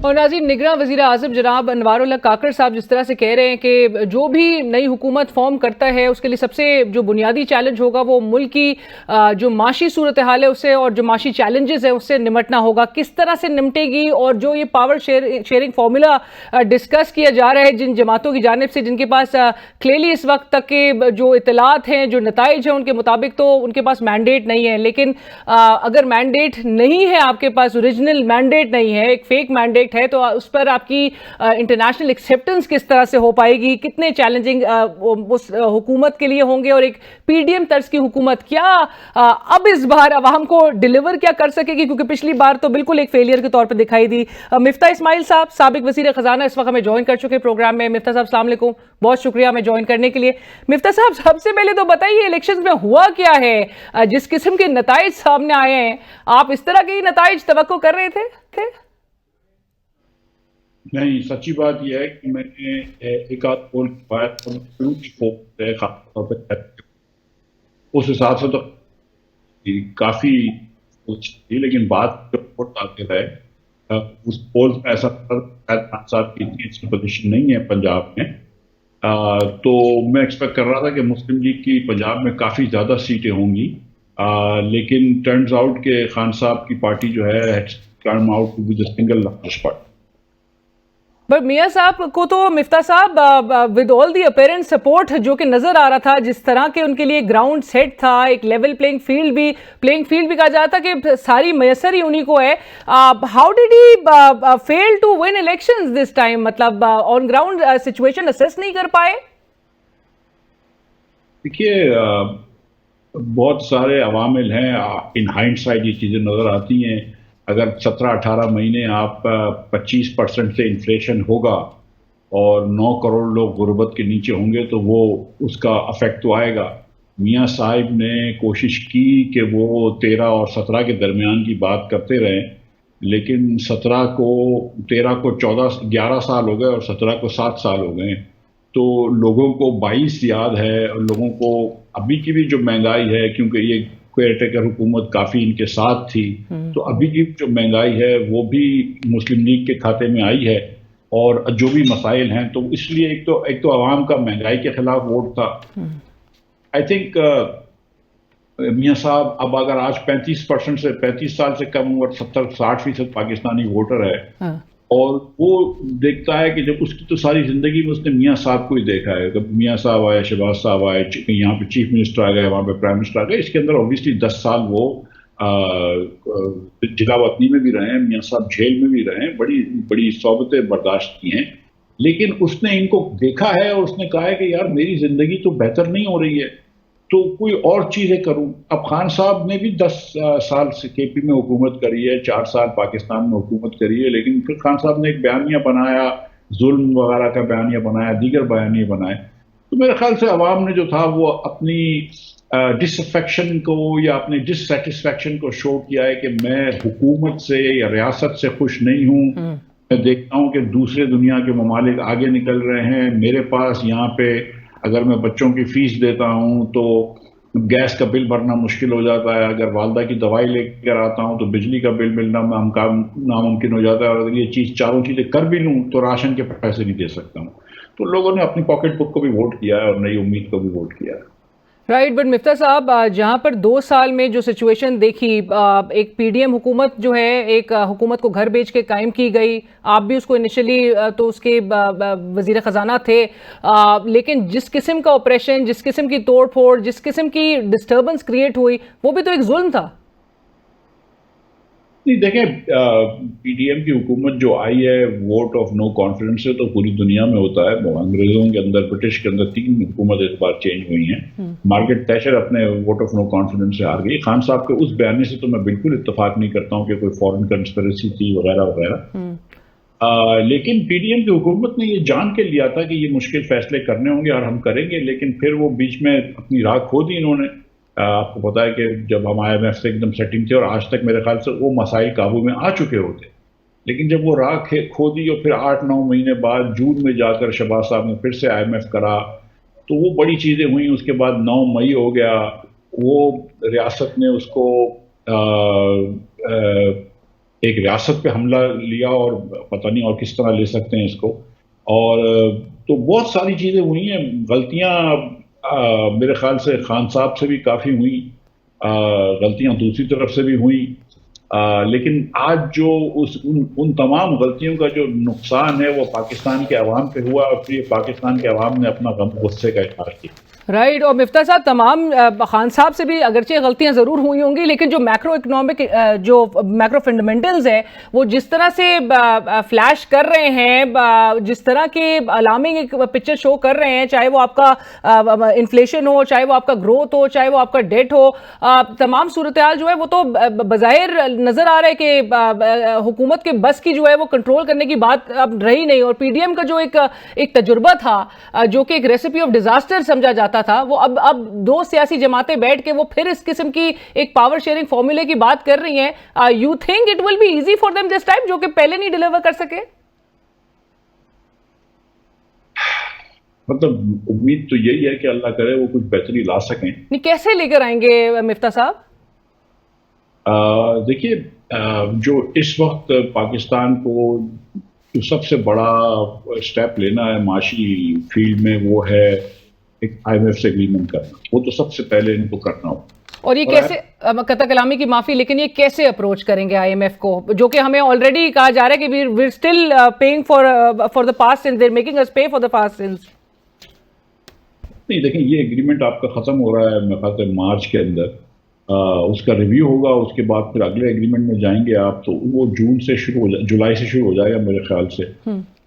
اور ناظرین، نگراں وزیر اعظم جناب انوار اللہ کاکڑ صاحب جس طرح سے کہہ رہے ہیں کہ جو بھی نئی حکومت فارم کرتا ہے اس کے لیے سب سے جو بنیادی چیلنج ہوگا وہ ملک کی جو معاشی صورتحال ہے اسے اور جو معاشی چیلنجز ہیں اس سے نمٹنا ہوگا. کس طرح سے نمٹے گی؟ اور جو یہ پاور شیئرنگ فارمولا ڈسکس کیا جا رہا ہے جن جماعتوں کی جانب سے جن کے پاس کلیئرلی اس وقت تک کے جو اطلاعات ہیں جو نتائج ہیں ان کے مطابق تو ان کے پاس مینڈیٹ نہیں ہے، لیکن اگر مینڈیٹ نہیں ہے آپ کے پاس، اوریجنل مینڈیٹ نہیں ہے، ایک فیک مینڈیٹ ہے، تو اس پر آپ کی انٹرنیشنل ایکسیپٹنس کس طرح سے ہو پائے گی؟ کتنے چیلنجنگ اس حکومت کے لیے ہوں گے؟ اور ایک پی ڈی ایم طرز کی حکومت کیا اب اس بار عوام کو ڈیلیور کیا کر سکے گی؟ کیونکہ پچھلی بار تو بالکل ایک فیلئر کے طور پہ دکھائی دی. مفتاح اسماعیل صاحب سابق وزیر خزانہ اس وقت ہمیں جوائن کر چکے پروگرام میں. مفتاح صاحب السلام علیکم، بہت شکریہ ہمیں جوائن کرنے کے لیے. مفتاح صاحب سب سے پہلے تو بتائیے الیکشنز میں ہوا کیا ہے؟ جس قسم کے نتائج سامنے آئے ہیں، آپ اس طرح کے نتائج توقع کر رہے تھے؟ نہیں، سچی بات یہ ہے کہ میں نے ایک آدھ پول کی بات اس حساب سے تو کافی کچھ تھی، لیکن بات جو رپورٹ آتے رہے اس پول میں ایسا صاحب کی اتنی اچھی پوزیشن نہیں ہے پنجاب میں، تو میں ایکسپیکٹ کر رہا تھا کہ مسلم لیگ کی پنجاب میں کافی زیادہ سیٹیں ہوں گی، لیکن ٹرنز آؤٹ کہ خان صاحب کی پارٹی جو ہے turn out to be the single largest party. پر میاں صاحب کو تو مفتاح صاحب with all the apparent support جو کہ نظر آ رہا تھا، جس طرح کے ان کے لیے گراؤنڈ سیٹ تھا، ایک لیول پلینگ فیلڈ بھی کہا جاتا کہ ساری میسر ہی انہی کو ہے. How did he fail to win elections this time? مطلب آن گراؤنڈ سچویشن اسیس نہیں کر پائے؟ دیکھیے، بہت سارے عوامل ہیں، ان ہائنڈ سائڈ یہ چیزیں نظر آتی ہیں. اگر 17-18 مہینے آپ 25% سے انفلیشن ہوگا اور 9 کروڑ لوگ غربت کے نیچے ہوں گے تو وہ اس کا افیکٹ تو آئے گا. میاں صاحب نے کوشش کی کہ وہ 13 اور 17 کے درمیان کی بات کرتے رہیں، لیکن 13 کو 11 سال ہو گئے اور 17 کو 7 سال ہو گئے، تو لوگوں کو 22 یاد ہے. اور لوگوں کو ابھی کی بھی جو مہنگائی ہے، کیونکہ یہ کیئر ٹیکر حکومت کافی ان کے ساتھ تھی، تو ابھی کی جو مہنگائی ہے وہ بھی مسلم لیگ کے کھاتے میں آئی ہے، اور جو بھی مسائل ہیں تو اس لیے ایک تو عوام کا مہنگائی کے خلاف ووٹ تھا. آئی تھنک میاں صاحب اب اگر آج 35% سے 35 سال سے کم عمر 70-60% پاکستانی ووٹر ہے، اور وہ دیکھتا ہے کہ جب اس کی تو ساری زندگی میں اس نے میاں صاحب کو ہی دیکھا ہے. جب میاں صاحب آئے، شہباز صاحب آئے، یہاں پہ چیف منسٹر آ گئے، وہاں پہ پرائم منسٹر آ گئے، اس کے اندر اوبیسلی 10 سال وہ جلا وطنی میں بھی رہے ہیں، میاں صاحب جیل میں بھی رہے ہیں، بڑی بڑی صحبتیں برداشت کی ہیں، لیکن اس نے ان کو دیکھا ہے اور اس نے کہا ہے کہ یار میری زندگی تو بہتر نہیں ہو رہی ہے، تو کوئی اور چیزیں کروں. اب خان صاحب نے بھی 10 سال سے کے پی میں حکومت کری ہے، 4 سال پاکستان میں حکومت کری ہے، لیکن پھر خان صاحب نے ایک بیانیہ بنایا، ظلم وغیرہ کا بیانیہ بنایا، دیگر بیانیہ بنائے. تو میرے خیال سے عوام نے جو تھا وہ اپنی ڈس افیکشن کو یا اپنی ڈس سیٹسفیکشن کو شو کیا ہے کہ میں حکومت سے یا ریاست سے خوش نہیں ہوں. میں دیکھتا ہوں کہ دوسرے دنیا کے ممالک آگے نکل رہے ہیں، میرے پاس یہاں پہ اگر میں بچوں کی فیس دیتا ہوں تو گیس کا بل بھرنا مشکل ہو جاتا ہے، اگر والدہ کی دوائی لے کر آتا ہوں تو بجلی کا بل ملنا ناممکن ہو جاتا ہے، اور اگر یہ چاروں چیزیں کر بھی لوں تو راشن کے پیسے نہیں دے سکتا ہوں. تو لوگوں نے اپنی پاکٹ بک کو بھی ووٹ کیا ہے اور نئی امید کو بھی ووٹ کیا ہے. رائٹ. بٹ مفتاح صاحب جہاں پر 2 سال میں جو سچویشن دیکھی، ایک پی ڈی ایم حکومت جو ہے ایک حکومت کو گھر بیچ کے قائم کی گئی، آپ بھی اس کو انیشلی تو اس کے وزیر خزانہ تھے، لیکن جس قسم کا آپریشن، جس قسم کی توڑ پھوڑ، جس قسم کی ڈسٹربنس کریٹ ہوئی، وہ بھی تو ایک ظلم تھا. نہیں، دیکھیں، پی ڈی ایم کی حکومت جو آئی ہے ووٹ آف نو کانفیڈنس سے، تو پوری دنیا میں ہوتا ہے. انگریزوں کے اندر، برٹش کے اندر 3 حکومت اس بار چینج ہوئی ہیں. مارگریٹ تھیچر اپنے ووٹ آف نو کانفیڈنس سے ہار گئی. خان صاحب کے اس بیانے سے تو میں بالکل اتفاق نہیں کرتا ہوں کہ کوئی فورن کنسپریسی تھی وغیرہ وغیرہ. لیکن پی ڈی ایم کی حکومت نے یہ جان کے لیا تھا کہ یہ مشکل فیصلے کرنے ہوں گے اور ہم کریں گے، لیکن پھر وہ بیچ میں اپنی راہ کھو دی انہوں نے. آپ کو پتا ہے کہ جب ہم آئی ایم ایف سے ایک دم سیٹنگ تھے اور آج تک میرے خیال سے وہ مسائل قابو میں آ چکے ہوتے، لیکن جب وہ راہ کھو دی اور پھر 8-9 مہینے بعد جون میں جا کر شہباز صاحب نے پھر سے آئی ایم ایف کرا تو وہ بڑی چیزیں ہوئیں. اس کے بعد 9 مئی ہو گیا، وہ ریاست نے اس کو ایک ریاست پہ حملہ لیا اور پتہ نہیں اور کس طرح لے سکتے ہیں اس کو. اور تو بہت ساری چیزیں ہوئی ہیں. غلطیاں میرے خیال سے خان صاحب سے بھی کافی ہوئیں, غلطیاں دوسری طرف سے بھی ہوئیں, لیکن آج جو ان تمام غلطیوں کا جو نقصان ہے وہ پاکستان کے عوام پہ ہوا, اور پھر یہ پاکستان کے عوام نے اپنا غم غصے کا اظہار کیا. رائٹ. اور مفتاح صاحب, تمام خان صاحب سے بھی اگرچہ غلطیاں ضرور ہوئی ہوں گی, لیکن جو میکرو اکنامک جو میکرو فنڈامنٹلز ہیں وہ جس طرح سے فلیش کر رہے ہیں, جس طرح کے الارمنگ ایک پکچر شو کر رہے ہیں, چاہے وہ آپ کا انفلیشن ہو, چاہے وہ آپ کا گروتھ ہو, چاہے وہ آپ کا ڈیٹ ہو, تمام صورتحال جو ہے وہ تو بظاہر نظر آ رہا ہے کہ حکومت کے بس کی جو ہے وہ کنٹرول کرنے کی بات اب رہی نہیں. اور پی ڈی ایم کا جو ایک تجربہ تھا جو کہ ایک ریسیپی آف ڈیزاسٹر سمجھا جاتا تھا, وہ اب دو سیاسی جماعتیں بیٹھ کے وہ پھر اس قسم کی ایک پاور شیئرنگ فارمولے کی بات کر رہی ہیں. You think it will be easy for them this time, جو کہ پہلے نہیں ڈیلیور کر سکے؟ مطلب امید تو یہی ہے کہ اللہ کرے وہ کچھ بہتری لا سکیں. کیسے لے کر آئیں گے مفتاح صاحب؟ دیکھیے, جو اس وقت پاکستان کو جو سب سے بڑا اسٹیپ لینا ہے معاشی فیلڈ میں وہ ہے ایک آئی ایم ایف سے اگریمنٹ کرنا. وہ تو سب سے پہلے ان کو کرنا ہوگا. اور یہ کیسے, قطع کلامی کی معافی, لیکن یہ کیسے اپروچ کریں گے آئی ایم ایف کو, جو کہ ہمیں آلریڈی کہا جا رہا ہے کہ we're still paying for the past sins, they're making us pay for the past sins. نہیں دیکھیں, یہ اگریمنٹ آپ کا ختم ہو رہا ہے میرے خیال سے مارچ کے اندر, اس کا ریویو ہوگا, اس کے بعد پھر اگلے اگریمنٹ میں جائیں گے آپ, تو وہ جون سے جولائی سے شروع ہو جائے گا میرے خیال سے.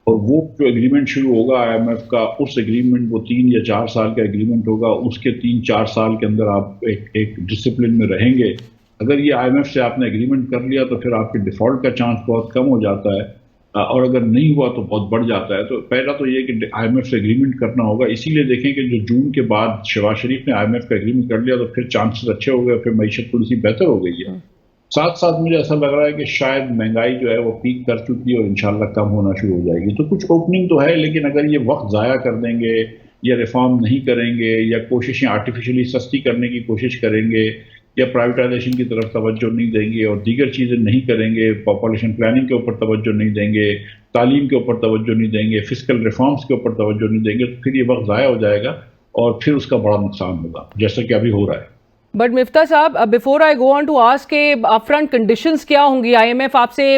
اور وہ جو اگریمنٹ شروع ہوگا آئی ایم ایف کا, اس اگریمنٹ وہ 3 یا 4 سال کا اگریمنٹ ہوگا. اس کے 3-4 سال کے اندر آپ ایک ڈسپلن میں رہیں گے. اگر یہ آئی ایم ایف سے آپ نے اگریمنٹ کر لیا تو پھر آپ کے ڈیفالٹ کا چانس بہت کم ہو جاتا ہے, اور اگر نہیں ہوا تو بہت بڑھ جاتا ہے. تو پہلا تو یہ کہ آئی ایم ایف سے اگریمنٹ کرنا ہوگا. اسی لیے دیکھیں کہ جو جون کے بعد شہباز شریف نے آئی ایم ایف کا اگریمنٹ کر لیا تو پھر چانسز اچھے ہو گئے, پھر معیشت تھوڑی سی بہتر ہو گئی ہے. ساتھ ساتھ مجھے ایسا لگ رہا ہے کہ شاید مہنگائی جو ہے وہ پیک کر چکی ہے اور انشاءاللہ کم ہونا شروع ہو جائے گی. تو کچھ اوپننگ تو ہے, لیکن اگر یہ وقت ضائع کر دیں گے یا ریفارم نہیں کریں گے یا کوششیں آرٹیفیشلی سستی کرنے کی کوشش کریں گے یا پرائیویٹائزیشن کی طرف توجہ نہیں دیں گے اور دیگر چیزیں نہیں کریں گے, پاپولیشن پلاننگ کے اوپر توجہ نہیں دیں گے, تعلیم کے اوپر توجہ نہیں دیں گے, فسکل ریفارمز کے اوپر توجہ نہیں دیں گے, تو پھر یہ وقت ضائع ہو جائے گا اور پھر اس کا بڑا نقصان ہوگا, جیسا کہ ابھی ہو رہا ہے. بٹ مفتاح صاحب, before I go on to ask کہ اپ فرنٹ کنڈیشنز کیا ہوں گی, آئی ایم ایف آپ سے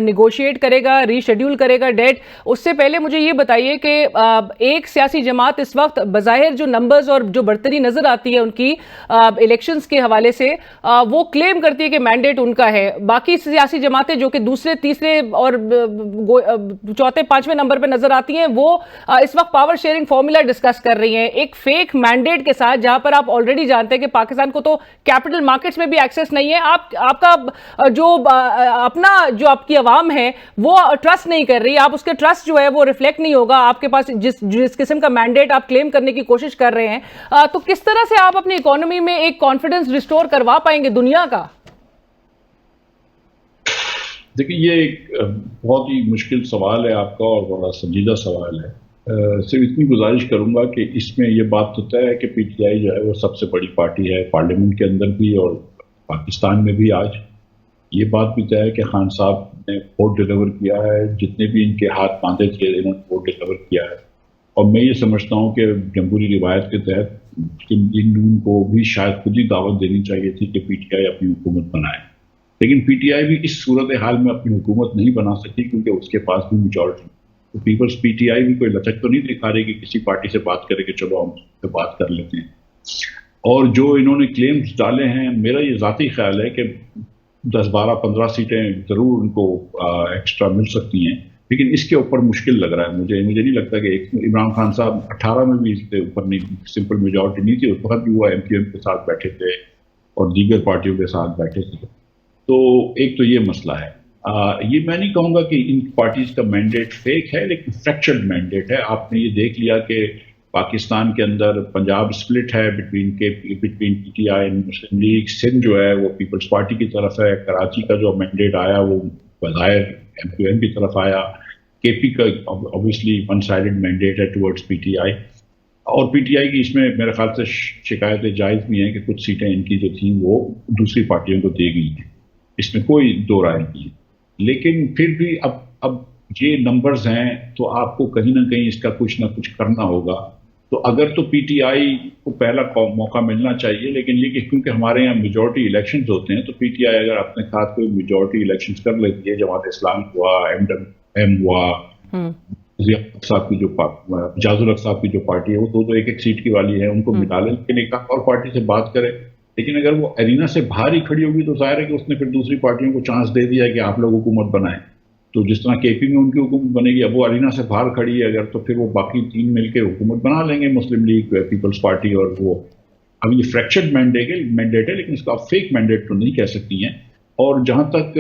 نیگوشیٹ کرے گا, ری شیڈیول کرے گا ڈیٹ, اس سے پہلے مجھے یہ بتائیے کہ ایک سیاسی جماعت اس وقت بظاہر جو نمبرز اور جو برتری نظر آتی ہے ان کی الیکشنز کے حوالے سے, وہ کلیم کرتی ہے کہ مینڈیٹ ان کا ہے. باقی سیاسی جماعتیں جو کہ دوسرے, تیسرے اور چوتھے, 5ویں نمبر پہ نظر آتی ہیں, وہ اس وقت پاور شیئرنگ فارمولا ڈسکس کر رہی ہیں ایک فیک مینڈیٹ کے ساتھ, جہاں پر آپ آلریڈی جانتے ہیں کہ پاکستان کو تو کیپٹل مارکیٹس میں بھی ایکسس نہیں ہے. آپ کا جو اپنا جو آپ کی عوام ہے وہ ٹرسٹ نہیں کر رہی, آپ اس کے ٹرسٹ جو ہے وہ ریفلیکٹ نہیں ہوگا آپ کے پاس جس قسم کا مینڈیٹ آپ کلیم کرنے کی کوشش کر رہے ہیں. تو کس طرح سے آپ اپنی اکانومی میں ایک کانفیڈنس ریسٹور کروا پائیں گے دنیا کا؟ دیکھیں, یہ ایک بہت ہی مشکل سوال ہے آپ کا اور بڑا سنجیدہ سوال ہے. صرف اتنی گزارش کروں گا کہ اس میں یہ بات تو طے ہے کہ پی ٹی آئی جو ہے وہ سب سے بڑی پارٹی ہے پارلیمنٹ کے اندر بھی اور پاکستان میں بھی. آج یہ بات بھی طے ہے کہ خان صاحب نے ووٹ ڈیلیور کیا ہے, جتنے بھی ان کے ہاتھ باندھے تھے انہوں نے ووٹ ڈیلیور کیا ہے. اور میں یہ سمجھتا ہوں کہ جمہوری روایت کے تحت ان کو بھی شاید خود ہی دعوت دینی چاہیے تھی کہ پی ٹی آئی اپنی حکومت بنائے, لیکن پی ٹی آئی بھی اس صورتحال میں اپنی حکومت نہیں بنا سکتی کیونکہ اس کے پاس بھی میجورٹی. تو پیپلز پی ٹی آئی بھی کوئی لچک تو نہیں دکھا رہی کہ کسی پارٹی سے بات کرے کہ چلو ہم اس سے بات کر لیتے ہیں. اور جو انہوں نے کلیمز ڈالے ہیں, میرا یہ ذاتی خیال ہے کہ 10, 12, 15 سیٹیں ضرور ان کو ایکسٹرا مل سکتی ہیں, لیکن اس کے اوپر مشکل لگ رہا ہے مجھے نہیں لگتا کہ عمران خان صاحب 18 میں بھی اس کے اوپر نہیں, سمپل میجورٹی نہیں تھی, اس وقت بھی وہ ایم کیو ایم کے ساتھ بیٹھے تھے اور دیگر پارٹیوں کے ساتھ بیٹھے تھے. تو ایک تو یہ مسئلہ ہے. یہ میں نہیں کہوں گا کہ ان پارٹیز کا مینڈیٹ فیک ہے, لیکن فریکچرڈ مینڈیٹ ہے. آپ نے یہ دیکھ لیا کہ پاکستان کے اندر پنجاب سپلٹ ہے between P T I and Muslim league, Sindh جو ہے وہ پیپلز پارٹی کی طرف ہے, کراچی کا جو مینڈیٹ آیا وہ بظاہر ایم کیو ایم کی طرف آیا, کے پی کا اوبویسلی ون سائیڈڈ مینڈیٹ ہے ٹورڈز پی ٹی آئی. اور پی ٹی آئی کی اس میں میرے خیال سے شکایتیں جائز بھی ہیں کہ کچھ سیٹیں ان کی جو تھیں وہ دوسری پارٹیوں کو دی گئی ہیں, اس میں کوئی دو رائے نہیں ہے. لیکن پھر بھی اب یہ نمبرز ہیں تو آپ کو کہیں نہ کہیں اس کا کچھ نہ کچھ کرنا ہوگا. تو اگر تو پی ٹی آئی کو پہلا موقع ملنا چاہیے, لیکن یہ کہ کیونکہ ہمارے یہاں میجورٹی الیکشنز ہوتے ہیں تو پی ٹی آئی اگر اپنے ساتھ کوئی میجورٹی الیکشنز کر لیتی ہے, جماعت اسلام ہوا, ایم ہوا, صاحب کی جو جاز الحق صاحب کی جو پارٹی ہے وہ دو ایک ایک سیٹ کی والی ہے, ان کو ملا لیں کہ ایک اور پارٹی سے بات کرے. لیکن اگر وہ ارینا سے باہر ہی کھڑی ہوگی تو ظاہر ہے کہ اس نے پھر دوسری پارٹیوں کو چانس دے دیا کہ آپ لوگ حکومت بنائیں. تو جس طرح کے پی میں ان کی حکومت بنے گی, اب وہ ارینا سے باہر کھڑی ہے اگر, تو پھر وہ باقی تین مل کے حکومت بنا لیں گے, مسلم لیگ, پیپلز پارٹی اور وہ. اب یہ فریکچرڈ مینڈیٹ ہے لیکن اس کا فیک مینڈیٹ تو نہیں کہہ سکتی ہیں. اور جہاں تک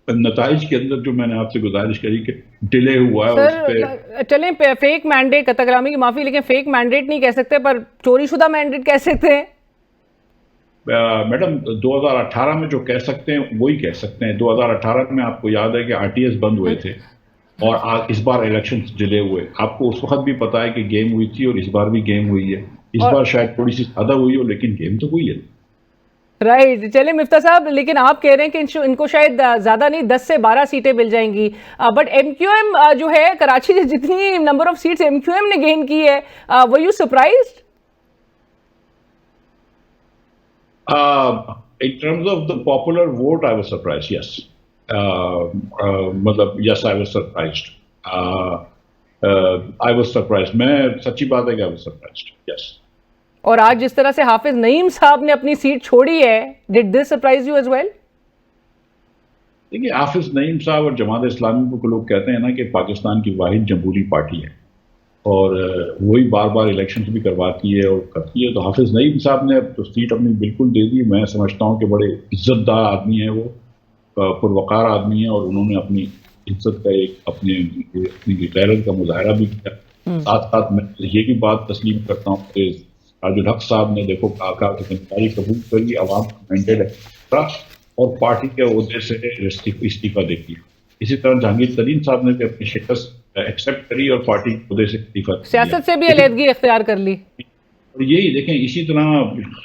نتائج کے اندر جو میں نے آپ سے گزارش کری کہ ڈیلے ہوا ہے اس پہ, چلیں فیک مینڈیٹ, قطع کلامی کی معافی, لیکن فیک مینڈیٹ نہیں کہہ سکتے پر چوری شدہ مینڈیٹ کہہ سکتے ہیں. میڈم 2018 میں جو کہہ سکتے ہیں وہی کہہ سکتے ہیں. 2018 میں آپ کو یاد ہے کہ آر ٹی ایس بند ہوئے تھے اور اس بار الیکشنز ڈیلے ہوئے. آپ کو اس وقت بھی پتا ہے کہ گیم ہوئی تھی اور اس بار بھی گیم ہوئی ہے. اس بار شاید تھوڑی سی زیادہ ہوئی ہو لیکن گیم تو ہوئی ہے. رائٹ. چلیں مفتاح صاحب, لیکن آپ کہہ رہے ہیں کہ ان کو شاید زیادہ نہیں 10 سے 12 سیٹیں مل جائیں گی, بٹ ایم کیو ایم جو ہے کراچی سے جتنی number of seats MQM نے گین کی ہے, were you surprised? In terms of the popular vote, I was surprised, yes. Yes, I was surprised. I was surprised. میں سچی بات ہے کہ I was surprised, yes. اور آج جس طرح سے حافظ نعیم صاحب نے اپنی سیٹ چھوڑی ہے, did this surprise you as well? دیکھیے, حافظ نعیم صاحب اور جماعت اسلامی کو لوگ کہتے ہیں نا کہ پاکستان کی واحد جمہوری پارٹی ہے اور وہی بار بار الیکشنز بھی کرواتی ہے اور کرتی ہے. تو حافظ نعیم صاحب نے اب تو سیٹ اپنی بالکل دے دی. میں سمجھتا ہوں کہ بڑے عزت دار آدمی ہیں, وہ پروقار آدمی ہیں اور انہوں نے اپنی عزت کا ایک اپنی غیرت کا مظاہرہ بھی کیا. ساتھ ساتھ میں یہ بھی بات تسلیم کرتا ہوں کہ تاج الحق صاحب نے دیکھو کہا کہ ذمہ قبول کری, عوام کا مینڈیٹ ہے اور پارٹی کے عہدے سے استعفیٰ دے دیا. اسی طرح جہانگیر ترین صاحب نے بھی اپنی شکست ایکسیپٹ کری اور پارٹی کے عہدے سے استعفیٰ دیا, سیاست سے بھی علیحدگی اختیار کر لی. اور یہی دیکھیں, اسی طرح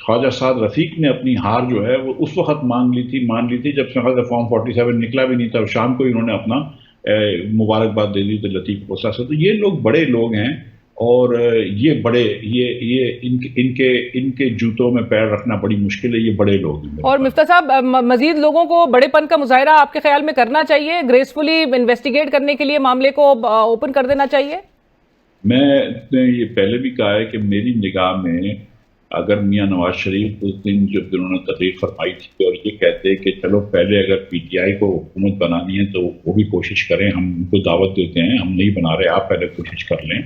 خواجہ سعد رفیق نے اپنی ہار جو ہے وہ اس وقت مان لی تھی جب سے فارم 47 نکلا بھی نہیں تھا, شام کو انہوں نے اپنا مبارکباد دے دی تھی لطیف کوسا سے. تو یہ لوگ بڑے لوگ ہیں اور یہ بڑے ان کے جوتوں میں پیر رکھنا بڑی مشکل ہے. یہ بڑے لوگ ہیں. اور مفتاح صاحب, مزید لوگوں کو بڑے پن کا مظاہرہ آپ کے خیال میں کرنا چاہیے, گریسفلی انویسٹیگیٹ کرنے کے لیے معاملے کو اوپن کر دینا چاہیے؟ میں نے یہ پہلے بھی کہا ہے کہ میری نگاہ میں اگر میاں نواز شریف اس دن جب انہوں نے تقریر فرمائی تھی اور یہ کہتے کہ چلو پہلے اگر پی ٹی آئی کو حکومت بنانی ہے تو وہ بھی کوشش کریں, ہم ان کو دعوت دیتے ہیں, ہم نہیں بنا رہے, آپ پہلے کوشش کر لیں.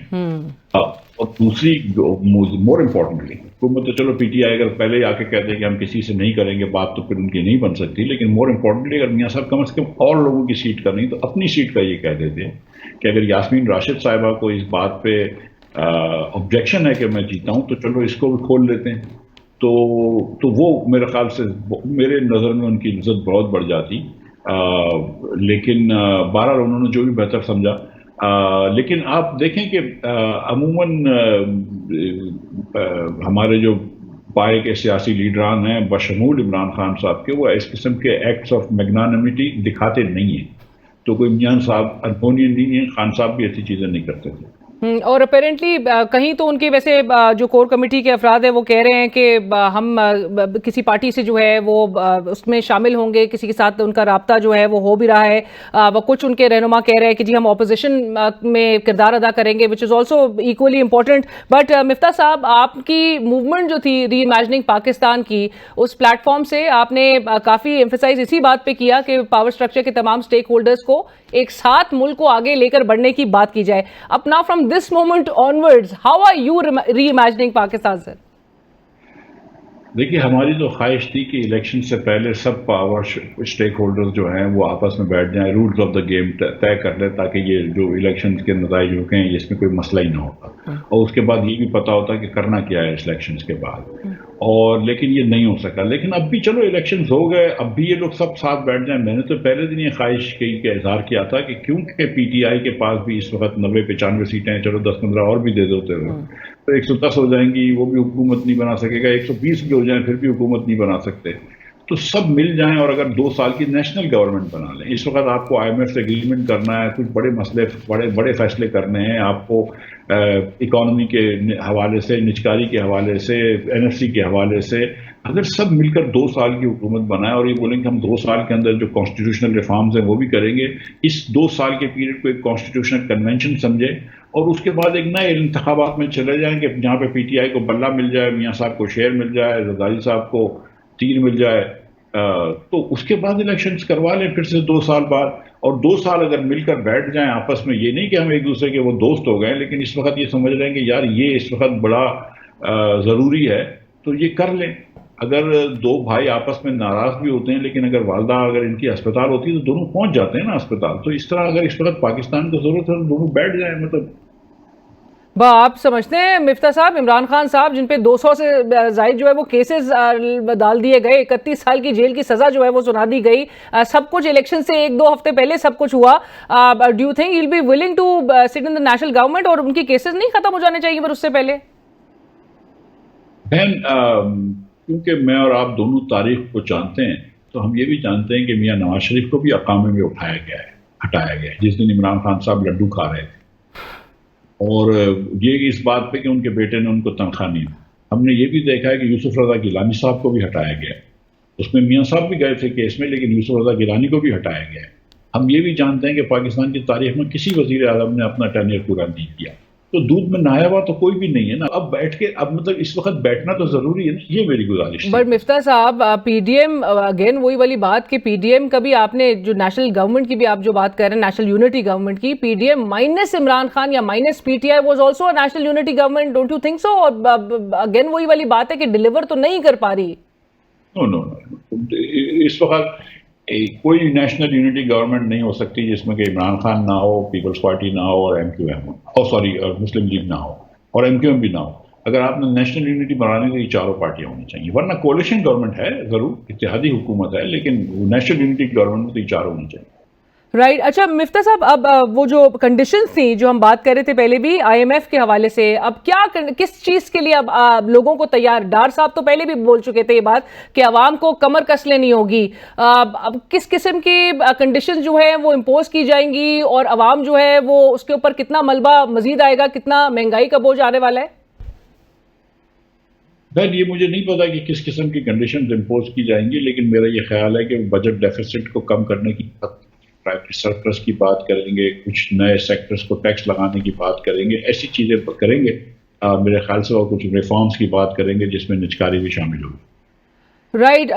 اور دوسری مور امپورٹنٹلی حکومت تو چلو پی ٹی آئی اگر پہلے ہی آ کے کہتے ہیں کہ ہم کسی سے نہیں کریں گے بات تو پھر ان کی نہیں بن سکتی, لیکن مور امپورٹنٹلی اگر میاں صاحب کم از کم اور لوگوں کی سیٹ کرنی تو اپنی سیٹ کا یہ کہہ دیتے کہ اگر یاسمین راشد صاحبہ کو اس بات پہ آبجیکشن ہے کہ میں جیتا ہوں تو چلو اس کو بھی کھول لیتے ہیں. تو وہ میرے خیال سے میرے نظر میں ان کی عزت بہت بڑھ جاتی. لیکن بہرحال انہوں نے جو بھی بہتر سمجھا. لیکن آپ دیکھیں کہ عموماً ہمارے جو پائے کے سیاسی لیڈران ہیں بشمول عمران خان صاحب کے, وہ اس قسم کے ایکٹس آف میگنانیمیٹی دکھاتے نہیں ہیں. تو کوئی میاں صاحب ارگونین نہیں ہیں, خان صاحب بھی ایسی چیزیں نہیں کرتے تھے. اور اپیرنٹلی کہیں تو ان کی ویسے جو کور کمیٹی کے افراد ہیں وہ کہہ رہے ہیں کہ ہم کسی پارٹی سے جو ہے وہ اس میں شامل ہوں گے, کسی کے ساتھ ان کا رابطہ جو ہے وہ ہو بھی رہا ہے. کچھ ان کے رہنما کہہ رہے ہیں کہ جی ہم اپوزیشن میں کردار ادا کریں گے, which is also equally important. But Miftah صاحب, آپ کی موومنٹ جو تھی ری امیجننگ پاکستان کی, اس پلیٹ فارم سے آپ نے کافی ایمفیسائز اسی بات پہ کیا کہ پاور اسٹرکچر کے تمام اسٹیک ہولڈرز کو ایک ساتھ ملک کو آگے لے کر بڑھنے کی بات کی جائے. اب now from this moment onwards, how are you reimagining Pakistan, sir? دیکھیے, ہماری تو خواہش تھی کہ الیکشن سے پہلے سب پاور اسٹیک ہولڈرز جو ہیں وہ آپس میں بیٹھ جائیں, رولز آف دا گیم طے کر لیں تاکہ یہ جو الیکشن کے نتائج رکیں اس میں کوئی مسئلہ ہی نہ ہوتا, اور اس کے بعد یہ بھی پتا ہوتا کہ کرنا کیا ہے اس الیکشنز کے بعد. اور لیکن یہ نہیں ہو سکا. لیکن اب بھی چلو الیکشنز ہو گئے, اب بھی یہ لوگ سب ساتھ بیٹھ جائیں. میں نے تو پہلے دن یہ خواہش کی کہ اظہار کیا تھا کہ کیونکہ پی ٹی آئی کے پاس بھی اس وقت 90-95 سیٹیں ہیں, چلو 10-15 اور بھی دے دیتے ہوئے تو 110 ہو جائیں گی, وہ بھی حکومت نہیں بنا سکے گا. 120 بھی ہو جائیں پھر بھی حکومت نہیں بنا سکتے. تو سب مل جائیں اور اگر 2 سال کی نیشنل گورنمنٹ بنا لیں. اس وقت آپ کو IMF سے اگریمنٹ کرنا ہے, کچھ بڑے مسئلے, بڑے فیصلے کرنے ہیں آپ کو, اکانومی کے حوالے سے, نجکاری کے حوالے سے, NFC کے حوالے سے. اگر سب مل کر 2 سال کی حکومت بنائیں اور یہ بولیں کہ ہم 2 سال کے اندر جو کانسٹیٹیوشنل ریفارمز ہیں وہ بھی کریں گے, اس 2 سال کے پیریڈ کو ایک کانسٹیٹیوشنل کنونشن سمجھے اور اس کے بعد ایک نئے انتخابات میں چلے جائیں کہ جہاں پہ PTI کو بلہ مل جائے, میاں صاحب کو شیر مل جائے, زرداری صاحب کو تیر مل جائے, تو اس کے بعد الیکشنز کروا لیں پھر سے 2 سال بعد. اور 2 سال اگر مل کر بیٹھ جائیں آپس میں, یہ نہیں کہ ہم ایک دوسرے کے وہ دوست ہو گئے, لیکن اس وقت یہ سمجھ رہے ہیں کہ یار یہ اس وقت بڑا ضروری ہے تو یہ کر لیں. اگر 2 بھائی آپس میں ناراض بھی ہوتے ہیں لیکن اگر والدہ اگر ان کی ہسپتال ہوتی ہے تو دونوں پہنچ جاتے ہیں نا ہسپتال. تو اس طرح اگر اس وقت پاکستان کو ضرورت ہے تو دونوں بیٹھ جائیں. مطلب آپ سمجھتے ہیں مفتاح صاحب, عمران خان صاحب جن پہ 200 سے زائد جو ہے وہ کیسز ڈال دیے گئے, 31 سال کی جیل کی سزا جو ہے وہ سنا دی گئی, سب کچھ الیکشن سے 1-2 ہفتے پہلے سب کچھ ہوا, do you think he will be willing to sit in the national government, اور ان کی کیسز نہیں ختم ہو جانے چاہیے پر اس سے پہلے؟ بہن, کیونکہ میں اور آپ دونوں تاریخ کو جانتے ہیں تو ہم یہ بھی جانتے ہیں کہ میاں نواز شریف کو بھی اقامے میں اٹھایا گیا ہے, ہٹایا گیا ہے جس دن عمران خان صاحب لڈو کھا رہے تھے, اور یہ اس بات پہ کہ ان کے بیٹے نے ان کو تنخواہ نہیں دی. ہم نے یہ بھی دیکھا ہے کہ یوسف رضا گیلانی صاحب کو بھی ہٹایا گیا ہے, اس میں میاں صاحب بھی گئے تھے کیس میں لیکن یوسف رضا گیلانی کو بھی ہٹایا گیا ہے. ہم یہ بھی جانتے ہیں کہ پاکستان کی تاریخ میں کسی وزیر اعظم نے اپنا ٹینیئر پورا نہیں کیا. تو دودھ میں نہایا ہوا تو کوئی بھی نہیں ہے نا. اب بیٹھ کے اب مطلب اس وقت بیٹھنا تو ضروری ہے نا, یہ میری گزارش ہے. بٹ مفتاح صاحب, PDM اگین وہی والی بات کہ PDM کبھی آپ نے جو نیشنل گورنمنٹ کی بھی آپ جو بات کر رہے ہیں, نیشنل یونٹی گورنمنٹ کی, PDM مائنس عمران خان یا minus PTI was also national unity government, don't you think so? Again وہی والی بات ہے کہ ڈیلیور تو نہیں کر پا رہی. نو, اس وقت کوئی نیشنل یونٹی گورنمنٹ نہیں ہو سکتی جس میں کہ عمران خان نہ ہو, پیپلز پارٹی نہ ہو اور MQM ہو, سوری مسلم لیگ نہ ہو اور MQM بھی نہ ہو. اگر آپ نے نیشنل یونٹی بنانے تو یہ چاروں پارٹیاں ہونی چاہیے, ورنہ کولیشن گورنمنٹ ہے ضرور, اتحادی حکومت ہے, لیکن نیشنل یونٹی گورنمنٹ میں تو یہ چاروں ہونی چاہیے. رائٹ. اچھا مفتاح صاحب, اب وہ جو کنڈیشنز تھیں جو ہم بات کر رہے تھے پہلے بھی IMF کے حوالے سے, اب کیا کس چیز کے لیے اب لوگوں کو تیار, ڈار صاحب تو پہلے بھی بول چکے تھے یہ بات کہ عوام کو کمر کس لینی ہوگی, اب کس قسم کی کنڈیشنز جو ہے وہ امپوز کی جائیں گی اور عوام جو ہے وہ اس کے اوپر کتنا ملبہ مزید آئے گا, کتنا مہنگائی کا بوجھ آنے والا ہے؟ بہن یہ مجھے نہیں پتا کہ کس قسم کی کنڈیشنز امپوز کی جائیں گی, لیکن میرا یہ خیال ہے کہ بجٹ ڈیفیسٹ کو کم کرنے کی, پرائیویٹ سرپلس کی بات کریں گے, کچھ نئے سیکٹرز کو ٹیکس لگانے کی بات کریں گے, ایسی چیزیں کریں گے میرے خیال سے, اور کچھ ریفارمز کی بات کریں گے جس میں نجکاری بھی شامل ہوگی. رائٹ.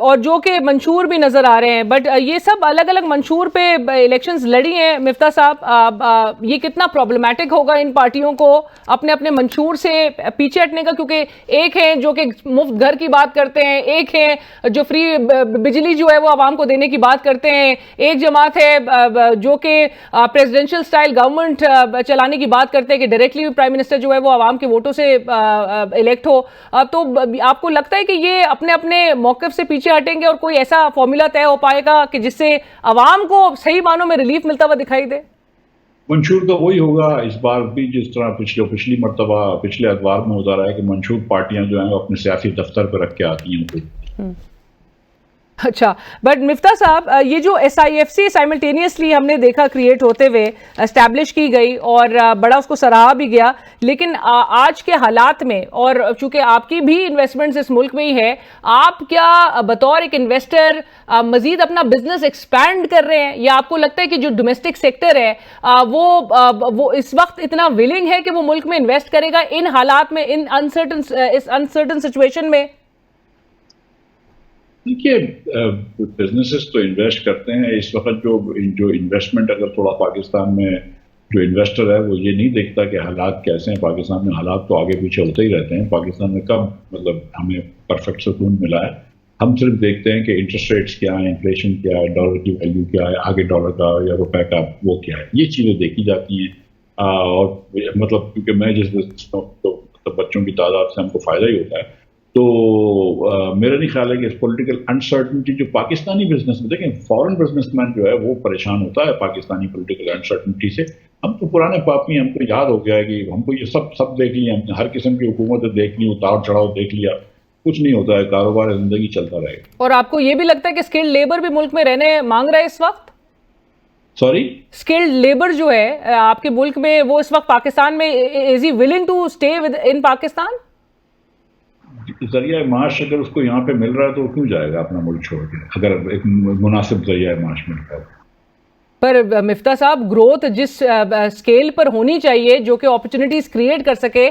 اور جو کہ منشور بھی نظر آ رہے ہیں, بٹ یہ سب الگ الگ منشور پہ الیکشنز لڑی ہیں مفتاح صاحب, یہ کتنا پرابلمٹک ہوگا ان پارٹیوں کو اپنے اپنے منشور سے پیچھے ہٹنے کا, کیونکہ ایک ہیں جو کہ مفت گھر کی بات کرتے ہیں, ایک ہیں جو فری بجلی جو ہے وہ عوام کو دینے کی بات کرتے ہیں, ایک جماعت ہے جو کہ پریزیڈنشل سٹائل گورنمنٹ چلانے کی بات کرتے ہیں کہ ڈائریکٹلی پرائم منسٹر جو ہے وہ عوام کے ووٹوں سے الیکٹ ہو. تو آپ کو لگتا ہے کہ یہ اپنے اپنے موقف سے پیچھے ہٹیں گے اور کوئی ایسا فارمولا طے ہو پائے گا کہ جس سے عوام کو صحیح معنوں میں ریلیف ملتا ہوا دکھائی دے؟ منشور تو وہی ہوگا اس بار بھی جس طرح پچھلی مرتبہ پچھلے ادوار میں ہوتا رہا ہے کہ منشور پارٹیاں جو ہیں وہ اپنے سیاسی دفتر پر رکھ کے آتی ہیں. اچھا, بٹ مفتاح صاحب یہ جو SIFC سائملٹینیسلی ہم نے دیکھا کریٹ ہوتے ہوئے اسٹیبلش کی گئی اور بڑا اس کو سراہا بھی گیا, لیکن آج کے حالات میں, اور چونکہ آپ کی بھی انویسٹمنٹس اس ملک میں ہی ہے, آپ کیا بطور ایک انویسٹر مزید اپنا بزنس ایکسپینڈ کر رہے ہیں, یا آپ کو لگتا ہے کہ جو ڈومیسٹک سیکٹر ہے وہ اس وقت اتنا ولنگ ہے کہ وہ ملک میں انویسٹ کرے گا ان حالات میں, اس انسرٹن سچویشن میں؟ دیکھیے بزنسز تو انویسٹ کرتے ہیں اس وقت, جو انویسٹمنٹ اگر تھوڑا پاکستان میں جو انویسٹر ہے وہ یہ نہیں دیکھتا کہ حالات کیسے ہیں, پاکستان میں حالات تو آگے پیچھے ہوتے ہی رہتے ہیں. پاکستان میں کب مطلب ہمیں پرفیکٹ سکون ملا ہے, ہم صرف دیکھتے ہیں کہ انٹرسٹ ریٹس کیا ہیں, انفلیشن کیا ہے, ڈالر کی ویلیو کیا ہے, آگے ڈالر کا یا روپے کا وہ کیا ہے, یہ چیزیں دیکھی جاتی ہیں. اور مطلب کیونکہ میں جس بزنس میں تو بچوں کی تعداد سے ہم کو فائدہ ہی ہوتا ہے, تو میرا نہیں خیال ہے کہ اس پولیٹیکل انسرٹنٹی جو پاکستانی بزنس میں, دیکھیں فورن بزنس مین جو ہے وہ پریشان ہوتا ہے پاکستانی پولیٹیکل انسرٹنٹی سے. ہم تو پرانے پاپی, ہم کو یاد ہو گیا ہے کہ ہم کو یہ سب دیکھ لیا, ہم نے ہر قسم کی حکومتیں دیکھ لی, اتار چڑھاؤ دیکھ لیا, کچھ نہیں ہوتا ہے، کاروبار زندگی چلتا رہے گا. اور آپ کو یہ بھی لگتا ہے کہ اسکلڈ لیبر بھی ملک میں رہنے مانگ رہا ہے اس وقت؟ سوری؟ اسکلڈ لیبر جو ہے آپ کے ملک میں، وہ اس وقت پاکستان میں is he willing to stay in Pakistan? ذریعہ معاش اگر اس کو یہاں پہ مل رہا ہے تو وہ کیوں جائے گا اپنا ملک چھوڑ کے، اگر ایک مناسب ذریعہ معاش ملتا ہے. پر مفتاح صاحب، گروتھ جس اسکیل پر ہونی چاہیے جو کہ اپرچونٹیز کریٹ کر سکے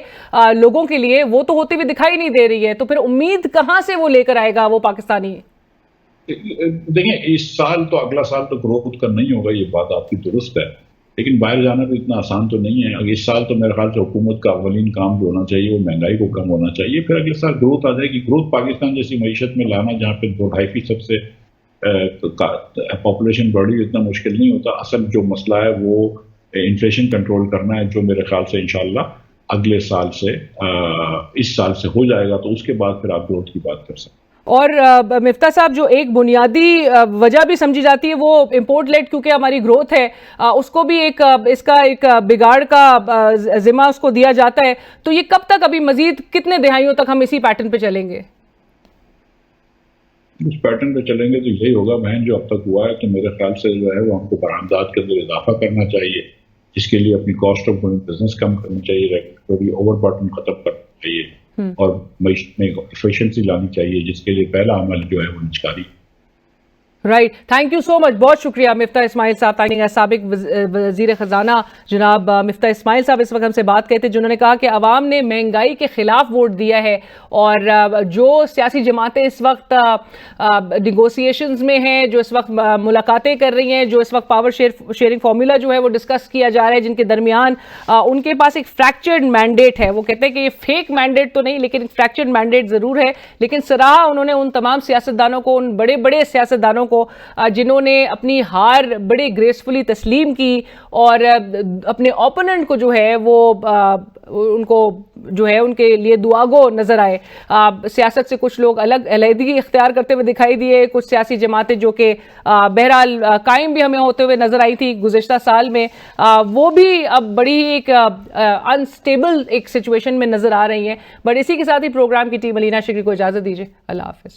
لوگوں کے لیے، وہ تو ہوتی ہوئی دکھائی نہیں دے رہی ہے. تو پھر امید کہاں سے وہ لے کر آئے گا وہ پاکستانی؟ دیکھیں، اس سال تو اگلا سال تو گروتھ کا نہیں ہوگا، یہ بات آپ کی درست ہے، لیکن باہر جانا بھی اتنا آسان تو نہیں ہے. اس سال تو میرے خیال سے حکومت کا اولین کام جو ہونا چاہیے وہ مہنگائی کو کم ہونا چاہیے. پھر اگلے سال گروتھ آ جائے گی. گروتھ پاکستان جیسی معیشت میں لانا جہاں پہ 2-2.5% سے پاپولیشن بڑھی، اتنا مشکل نہیں ہوتا. اصل جو مسئلہ ہے وہ انفلیشن کنٹرول کرنا ہے، جو میرے خیال سے انشاءاللہ اگلے سال سے اس سال سے ہو جائے گا، تو اس کے بعد پھر آپ گروتھ کی بات کر سکتے ہیں. اور مفتاح صاحب، جو ایک بنیادی وجہ بھی سمجھی جاتی ہے وہ امپورٹ لیٹ کیونکہ ہماری گروتھ ہے، اس کو بھی اس کا ایک بگاڑ کا ذمہ اس کو دیا جاتا ہے. تو یہ کب تک، ابھی مزید کتنے دہائیوں تک ہم اسی پیٹرن پہ چلیں گے؟ اس پیٹرن پہ چلیں گے تو یہی ہوگا بہن جو اب تک ہوا ہے. تو میرے خیال سے جو ہے وہ ہم کو برآمدات کے اندر اضافہ کرنا چاہیے، جس کے لیے اپنی کاسٹ آف ڈوئنگ بزنس کم کرنی چاہیے، ریگولیٹری اوور برڈن ختم کرنا چاہیے، اور معیشت میں ایفیشنسی لانی چاہیے، جس کے لیے پہلا عمل جو ہے وہ نجکاری. رائٹ، تھینک یو سو مچ، بہت شکریہ مفتاح اسماعیل صاحب. سابق وزیر خزانہ جناب مفتاح اسماعیل صاحب اس وقت ہم سے بات کرتے، جنہوں نے کہا کہ عوام نے مہنگائی کے خلاف ووٹ دیا ہے، اور جو سیاسی جماعتیں اس وقت نیگوسیشنز میں ہیں، جو اس وقت ملاقاتیں کر رہی ہیں، جو اس وقت پاور شیئرنگ فارمولا جو ہے وہ ڈسکس کیا جا رہا ہے، جن کے درمیان ان کے پاس ایک فریکچرڈ مینڈیٹ ہے. وہ کہتے ہیں کہ یہ فیک مینڈیٹ تو نہیں، لیکن ایک فریکچرڈ مینڈیٹ ضرور ہے. لیکن سراہا انہوں نے ان تمام سیاستدانوں کو، ان بڑے بڑے سیاستدانوں کو جنہوں نے اپنی ہار بڑے گریسفلی تسلیم کی، اور اپنے اوپوننٹ کو جو ہے وہ ان کو جو ہے ان کے لیے دعاگو نظر آئے. سیاست سے کچھ لوگ الگ علیحدگی اختیار کرتے ہوئے دکھائی دیے، کچھ سیاسی جماعتیں جو کہ بہرحال قائم بھی ہمیں ہوتے ہوئے نظر آئی تھی گزشتہ سال میں، وہ بھی اب بڑی ایک انسٹیبل ایک سچویشن میں نظر آ رہی ہیں. بٹ اسی کے ساتھ ہی پروگرام کی ٹیم، علینا شکری کو اجازت دیجیے. اللہ حافظ.